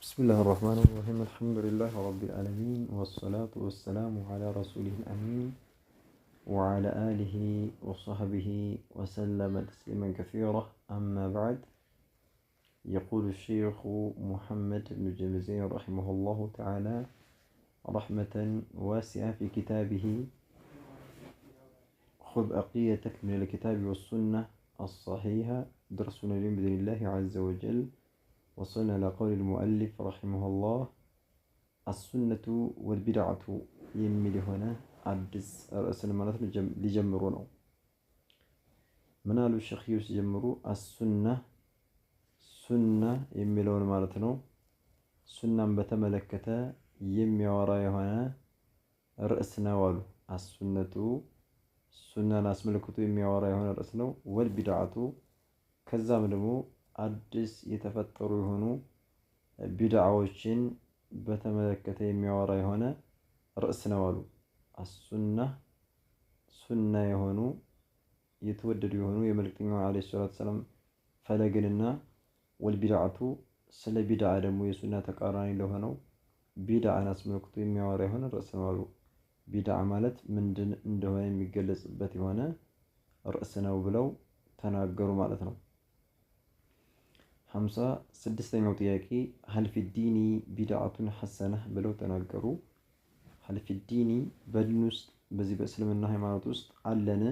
بسم الله الرحمن الرحيم الحمد لله رب العالمين والصلاة والسلام على رسوله الأمين وعلى آله وصحبه وسلم تسليما كثيرا أما بعد. يقول الشيخ محمد بن جمزين رحمه الله تعالى رحمة واسعة في كتابه: خذ أقيتك من الكتاب والسنة الصحيحة درسنا اليوم بإذن الله عز وجل. وصلنا إلى قول المؤلف رحمه الله: السنة والبدعة يميل هنا عدس رأس المنات لجمرونا منالو الشيخ يوسف جمرو السنة سنة يميلون مالتنا سنة بتملكتا يمي وراي هنا رأسنا والو السنة سنة ناس ملكتو يمي وراي هنا رأسنا والبدعة كذا منو አዲስ የተፈጠሩ የሆኑ ቢድዓዎችን በተመለከተ የሚያወራ የሆነ ርዕስ ነው አሉ። አሱና ሱና የሆኑ የተወደዱ የሆኑ የመልእክተኛው አለይሂ ሰላቱ ሰላም ፈለግንና ወልቢድዓቱ ስለ ቢድዓ ደግሞ የሱና ተቃራኒ ለሆነው ቢድዓን አስመልክቶ የሚያወራ የሆነ ርዕስ ነው አሉ። ቢድዓ ማለት ምንድን እንደሆነ የሚገለጽበት የሆነ ርዕስ ነው ብለው ተናገሩ ማለት ነው። 56ኛው ጥያቄ ሀል ፊ ዲኒ ቢድዓቱን ሐሰነህ ብለው ተናገሩ። ሀል ፊ ዲኒ በዲን ውስጥ በዚህ በእስልምና ሃይማኖት ውስጥ አለን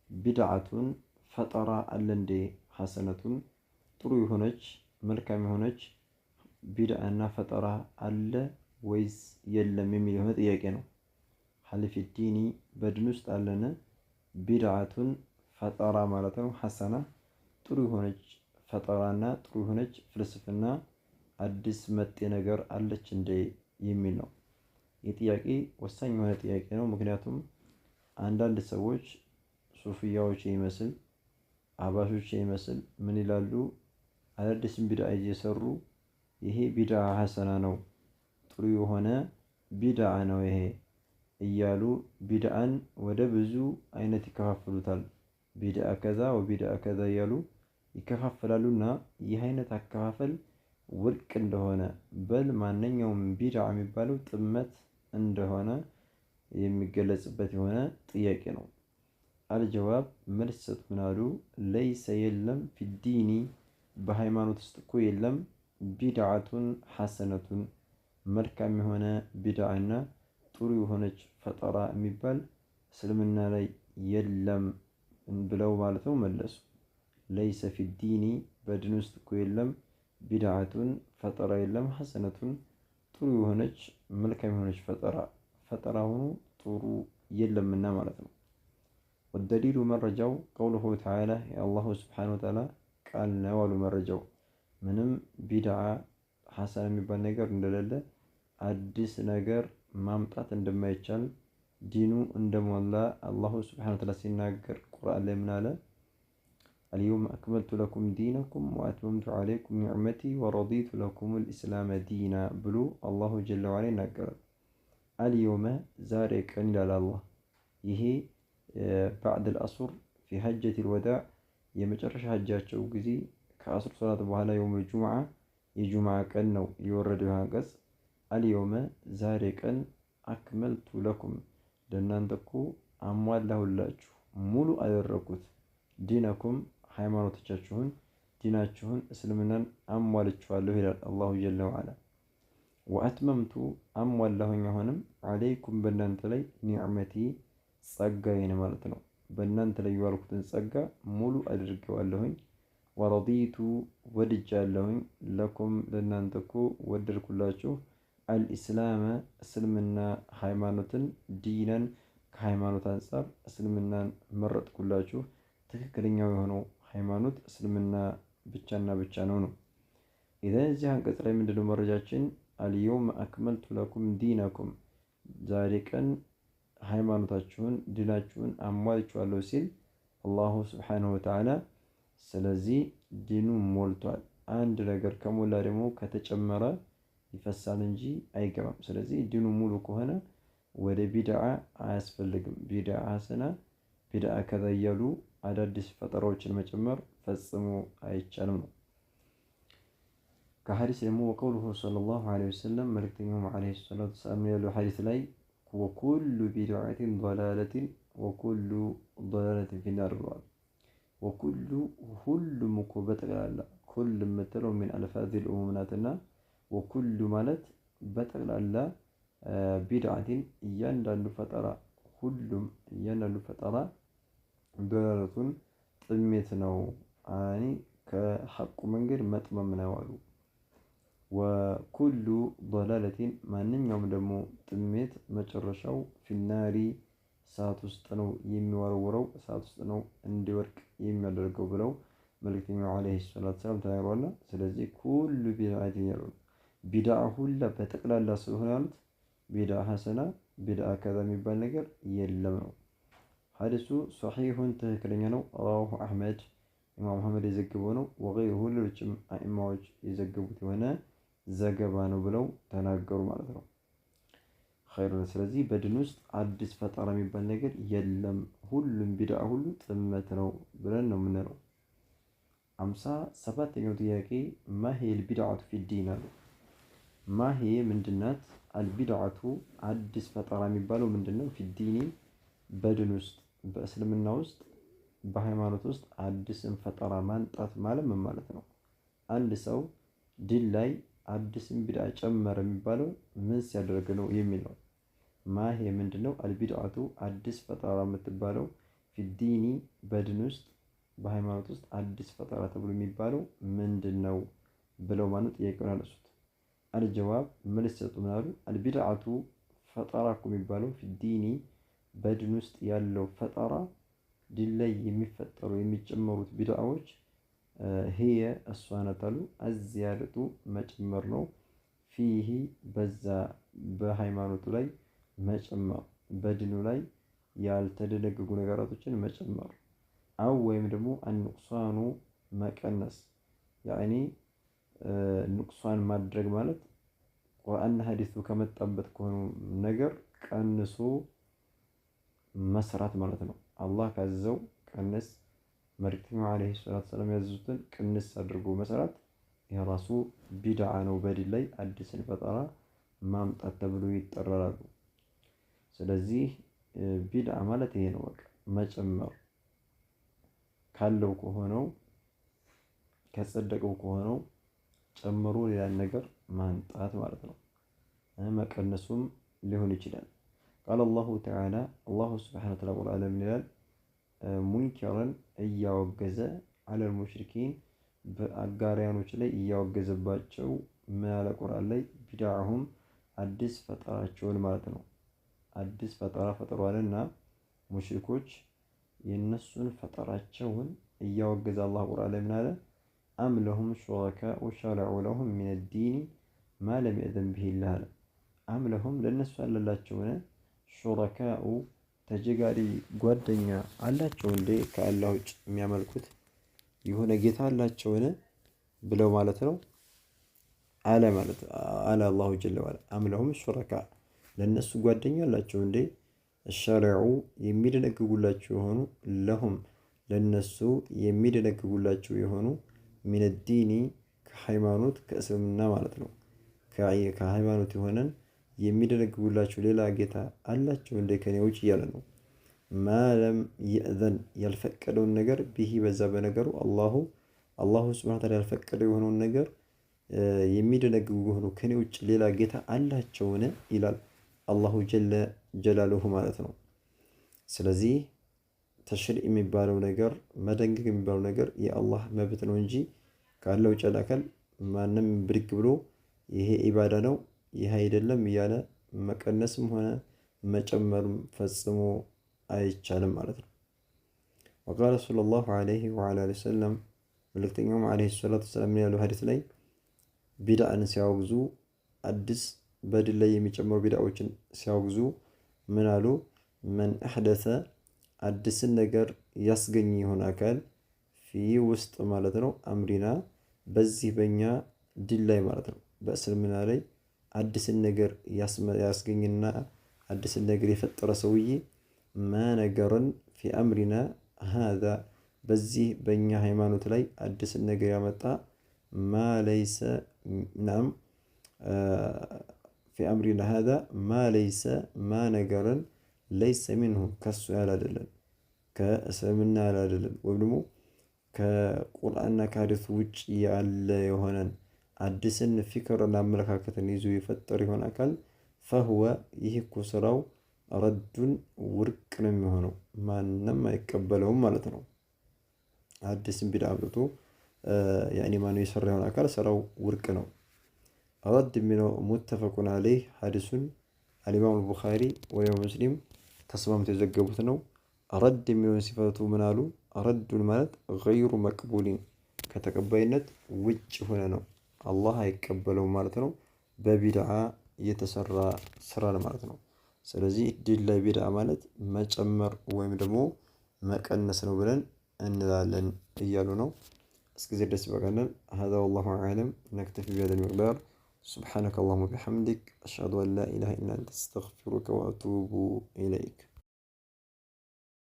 ቢድዓቱን ፈጠራ አለ እንዴ? ሐሰነቱን ጥሩ የሆነች መልካም የሆነች ቢድዓና ፈጠራ አለ ወይስ የለም የሚል የሆነ ጥያቄ ነው። ሀል ፊ ዲኒ በዲን ውስጥ አለን ቢድዓቱን ፈጠራ ማለት ነው። ሐሰና ጥሩ የሆነች ፈጠራና ጥሩ የሆነች ፍልስፍና አዲስ መጤ ነገር አለች እንደ የሚል ነው። የጥያቄ ወሳኝ የሆነ ጥያቄ ነው። ምክንያቱም አንዳንድ ሰዎች ሱፊያዎች ይመስል አባሾች ይመስል ምን ይላሉ? አዳዲስ ቢድዓ እየሰሩ ይሄ ቢድዓ ሐሰና ነው፣ ጥሩ የሆነ ቢድዓ ነው ይሄ እያሉ ቢድዓን ወደ ብዙ አይነት ይከፋፍሉታል። ቢድዓ ከዛ ወቢድዓ ከዛ እያሉ ይከፋፈላሉና ይህ አይነት አከፋፈል ውድቅ እንደሆነ በል ማንኛውም ቢድዓ የሚባለው ጥመት እንደሆነ የሚገለጽበት የሆነ ጥያቄ ነው። አልጀዋብ መልስ ሰጡ ምን አሉ? ለይሰ የለም ፊዲኒ በሃይማኖት ውስጥ እኮ የለም ቢድዓቱን ሐሰነቱን መልካም የሆነ ቢድዓና ጥሩ የሆነች ፈጠራ የሚባል እስልምና ላይ የለም ብለው ማለት ነው መለሱ። ለይሰ ፊ ዲኒ በዲን ውስጥ እኮ የለም ቢድዓቱን ፈጠራ የለም ሐሰነቱን ጥሩ የሆነች መልካም የሆነች ፈጠራ ሆኖ ጥሩ የለምና ማለት ነው። ወደሊሉ መረጃው ቀውሉሁ ተዓላ የአላሁ ስብሓነሁ ወተዓላ ቃል ነው አሉ። መረጃው ምንም ቢድዓ ሐሰን የሚባል ነገር እንደሌለ አዲስ ነገር ማምጣት እንደማይቻል ዲኑ እንደሞላ አላሁ ስብሓነሁ ወተዓላ ሲናገር ቁርአን ላይ ምን አለ? اليوم أكملت لكم دينكم وأتممت عليكم نعمتي ورضيت لكم الإسلام دينا بلو الله جل وعلا نقر اليوم زارك عند الله يهي بعد الأسر في حجة الوداع يمجرش حجات شوقزي كأسر صلاة بوهلا يوم الجمعة يجمع كأنه يوردها قص اليوم زارك أن أكملت لكم لنندكو أموال له اللاجو مولو أدركوت ዲነኩም ሃይማኖቶቻችሁን ዲናችሁን እስልምናን አሟልቻለሁ ይላል አላሁ ጀለ ወዐላ። ወአትመምቱ አሟላሁኝ አሁንም አለይኩም በእናንተ ላይ ኒዕመቲ ጸጋዬን ማለት ነው። በእናንተ ላይ የዋልኩትን ጸጋ ሙሉ አድርጌዋለሁኝ። ወረዲቱ ወድጃለሁኝ ለኩም ለእናንተ እኮ ወደድኩላችሁ አልኢስላመ እስልምና ሃይማኖትን ዲነን ከሃይማኖት አንፃር እስልምናን መረጥኩላችሁ ትክክለኛው የሆነው ሃይማኖት እስልምና ብቻና ብቻ ነው። ኢዘን እዚህ አንቀጽ ላይ ምንድነው መረጃችን? አልየውም አክመልቱ ለኩም ዲነኩም ዛሬ ቀን ሃይማኖታችሁን ዲናችሁን አሟልቻለሁ ሲል አላሁ ስብሓነሁ ወተዓላ ስለዚህ ዲኑ ሞልቷል። አንድ ነገር ከሞላ ደግሞ ከተጨመረ ይፈሳል እንጂ አይገባም። ስለዚህ ዲኑ ሙሉ ከሆነ ወደ ቢድዓ አያስፈልግም። ቢድዓ ሐሰና ቢድዓ ከዛ እያሉ አዳዲስ ፈጠራዎችን መጨመር ፈጽሞ አይቻልም ነው። كحديث يمو وقوله صلى الله عليه وسلم ملك يوم عليه الصلاة والسلام يلو حديث لي وكل بدعة ضلالة وكل ضلالة في النار الوعد وكل مكوبة كل مثل من ألفاظ الأموماتنا وكل مالت بتغلى بدعة يندل فترة كل يندل فترة ضلالة طميتنا يعني كحق منجر متممنا والو وكل ضلالة ما نيوم دمو طميت مጨረሻው في النار እሳት ውስጥ ነው የሚወረወረው እሳት ውስጥ ነው እንዲወርቅ የሚያደርገው ብለው መልእክተኛው አለይሂ ሰላቱ ሰላም ተናግረዋልና ስለዚህ ኩሉ ቢድዓት ይላሉ ቢድዓ ሁላ በጠቅላላ ስለሆነ ያሉት ቢድዓ ሐሰና ቢድዓ ከዛ የሚባል ነገር የለም ነው ሐዲሱ ሶሒሁን ትክክለኛ ነው ረዋሁ አህመድ ኢማም አህመድ የዘገበው ነው ወገይሩ ሌሎችም አኢማዎች የዘገቡት የሆነ ዘገባ ነው ብለው ተናገሩ ማለት ነው ኸይር ስለዚህ በድን ውስጥ አዲስ ፈጠራ የሚባል ነገር የለም ሁሉም ቢድዓ ሁሉ ጥመት ነው ብለን ነው የምንለው 57ኛው ጥያቄ ማሂ البدعة في الدين አሉ ማሂ ምንድናት አልቢድዓቱ አዲስ ፈጠራ የሚባለው ምንድነው في الدين በድን ውስጥ በእስልምና ውስጥ በሃይማኖት ውስጥ አዲስን ፈጠራ ማንጣት ማለት ምን ማለት ነው አንድ ሰው ዲን ላይ አዲስን ቢድዓ ጨመረ የሚባለው ምን ሲያደርግ ነው የሚለው ማሂ ምንድነው አልቢድዓቱ አዲስ ፈጠራ የምትባለው في الدين በድን ውስጥ በሃይማኖት ውስጥ አዲስ ፈጠራ ተብሎ የሚባለው ምንድነው ብለው ማለት ጥያቄውን አነሱት አልጀዋብ መልስ ሰጡ ምናሉ አልቢድዓቱ ፈጠራኩ የሚባለው في الدين በድን ውስጥ ያለው ፈጠራ ዲን ላይ የሚፈጠሩ የሚጨመሩት ቢድዓዎች هي الصانتالو الزيادة مجمر ነው فيه በዛ በሃይማኖቱ ላይ መጨመር በድኑ ላይ ያልተደነገጉ ነገራቶችን መጨመር አው ወይም ደግሞ አንቁሳኑ መቀነስ ያኒ ንቁሳን ማድረግ ማለት ቁርአን ሐዲሱ ከመጣበት ከሆነ ነገር ቀንሶ መስራት ማለት ነው አላህ ካዘው ቀንስ መልእክተኛው አለይሂ ሰላቱ ሰላም ያዘዙትን ቅንስ አድርጎ መስራት የራሱ ቢድዓ ነው በዲን ላይ አዲስን ፈጠራ ማምጣት ተብሎ ይጠራራሉ ስለዚህ ቢድዓ ማለት ይሄ ነው በቃ መጨመር ካለው ከሆነው ከጸደቀው ከሆነው ጨምሮ ሌላ ነገር ማንጣት ማለት ነው መቀነሱም ሊሆን ይችላል قال الله تعالى الله سبحانه وتعالى والعالم ይላል ሙንከረን እያወገዘ على المشركين በአጋሪያኖች ላይ እያወገዘባቸው ማለ ቁርአን ላይ ቢድዓሁም አዲስ ፈጠራቸውን ማለት ነው አዲስ ፈጠራ ፈጥሯልና ሙሽሪኮች የነሱን ፈጠራቸውን እያወገዘ አላህ ቁርአን ላይ ምን አለ አም ለሁም ሹረካኡ ሸረዑ ለሁም ሚን الدين ما لم يأذن به الله አም ለሁም ለነሱ ያለላቸውን ሹረካኡ ተጀጋሪ ጓደኛ አላቸው እንዴ ከአላህ ውጭ የሚያመልኩት የሆነ ጌታ አላቸውን ብለው ማለት ነው አለ ማለት አለ አላሁ ጀለ ወዐላ አም ለሁም ሹረካ ለነሱ ጓደኛ አላቸው እንዴ ሸረዑ የሚደነግጉላቸው የሆኑ ለሁም ለነሱ የሚደነግጉላቸው የሆኑ ሚን الدين ከሃይማኖት ከእስልምና ማለት ነው ከሃይማኖት የሆነን የሚደነግጉላቸው ሌላ ጌታ አላቸው እንደ ከኔ ውጭ እያለ ነው ማለም ይእዘን ያልፈቀደውን ነገር ቢሂ በዛ በነገሩ አላሁ ሱብሓነሁ ወተዓላ ያልፈቀደው የሆነውን ነገር የሚደነግጉ ሆኖ ከኔ ውጭ ሌላ ጌታ አላቸውን ይላል አላሁ ጀለ ጀላሉሁ ማለት ነው ስለዚህ ተሽሪዕ የሚባለው ነገር መደንገግ የሚባለው ነገር የአላህ መብት ነው እንጂ ካለው ውጭ አካል ማንም ብድግ ብሎ ይሄ ኢባዳ ነው ይሄ አይደለም እያለ መቀነስም ሆነ መጨመርም ፈጽሞ አይቻልም ማለት ነው وقال صلى الله عليه وعلى اله وسلم መልእክተኛውም عليه الصلاه والسلام ያለው ሐዲስ ላይ ቢድዓን ሲያወግዙ አዲስ በድል ላይ የሚጨመሩ ቢድዓዎችን ሲያወግዙ ምን አሉ من احدث አዲስን ነገር ያስገኝ ይሆን አካል في ውስጥ ማለት ነው አምሪና በዚህ በእኛ ዲን ላይ ማለት ነው በእስልምና ላይ አዲስን ነገር ያስገኝና አዲስን ነገር የፈጠረ ሰውዬ ማነገረን في امرنا هذا በዚህ በእኛ ሃይማኖት ላይ አዲስን ነገር ያመጣ ማ ليس ናም ፊ አምሪና ሃዛ ማ ለይሰ ማ ነገርን ለይሰ ሚንሁ ከሱ ያላደለን ከእስልምና ያላደለን ወይም ደግሞ ከቁርአንና ከሐዲስ ውጭ ያለ የሆነን አዲስን ፊክርና አመለካከትን ይዞ የፈጠረ የሆነ አካል ፈህወ ይህ እኮ ስራው ረዱን ውድቅ ነው የሚሆነው፣ ማንም አይቀበለውም ማለት ነው። አዲስን ቢድዓ አምጥቶ ያኔ ማነው የሰራ የሆነ አካል ስራው ውድቅ ነው። ረድ የሚለው ሙተፈቁን አለይህ ሐዲሱን አልኢማሙ አልቡኻሪ ወይም ሙስሊም ተስማምተው የዘገቡት ነው። ረድ የሚለውን ሲፈቱ ምን አሉ? ረዱን ማለት ገይሩ መቅቡሊን ከተቀባይነት ውጭ ሆነ ነው፣ አላህ አይቀበለውም ማለት ነው። በቢድዓ የተሰራ ስራ ማለት ነው። ስለዚህ ዲን ላይ ቢድዓ ማለት መጨመር ወይም ደግሞ መቀነስ ነው ብለን እንላለን እያሉ ነው። እስከዚህ ድረስ ይበቃናል። هذا والله أعلم نكتفي بهذا المقدار. سبحانك اللهم وبحمدك أشهد أن لا إله إلا أنت أستغفرك وأتوب إليك.